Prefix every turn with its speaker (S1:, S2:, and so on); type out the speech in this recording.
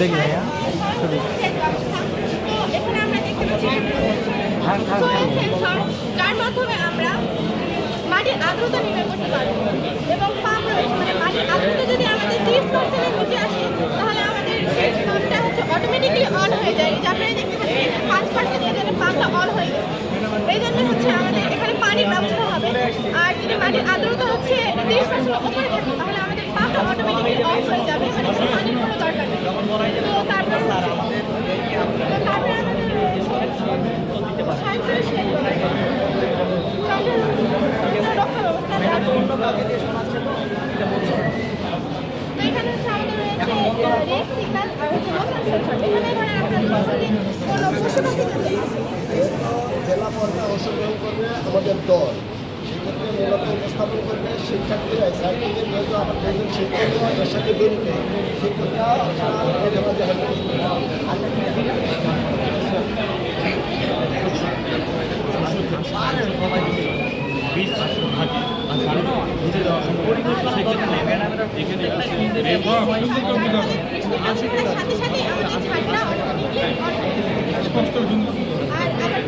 S1: দেখি ভাইয়া ছবি।
S2: তো এখানে আমরা দেখতে পাচ্ছি soil sensor, যার মাধ্যমে আমরা মাটির আর্দ্রতা নির্ণয় করতে পারবো এবং পাম্প রয়েছে, মানে মাটির আর্দ্রতা যদি আমাদের 30% নিচে আসে তাহলে আমাদের সেই পাম্পটা হচ্ছে অটোমেটিকলি অন হয়ে যায়। যে আপনারা দেখতে পাচ্ছেন 5% এই জন্য পাম্পটা অন হয়ে গেছে। এই জন্য হচ্ছে আমাদের এখানে পানির ব্যবস্থা হবে। আর যদি মাটির আর্দ্রতা হচ্ছে 30% উপরে থাকে তাহলে আমাদের পাম্পটা অটোমেটিকলি অফ হয়ে যাবে, মানে কোনো পানির কোনো দরকার নেই। তো তারপরে আমাদের এখানে আমাদের রয়েছে রেড সিগন্যাল আর হচ্ছে মোশন সেন্সর। এখানে ধরেন আপনার যদি কোনো পশু পাখি থাকে
S3: জেলা পর্যায়ে অংশগ্রহণ করবে আমাদের দল, সেক্ষেত্রে মূলত উপস্থাপন করবে শিক্ষার্থীরা। সাইকেলের যেহেতু আমার দুজন শিক্ষকরা এর সাথে জড়িত, শিক্ষকরা
S2: সাথে সাথে আমাদের ঝাড়টা অটোমেটিকলি অন হয়ে যাবে। আর আবার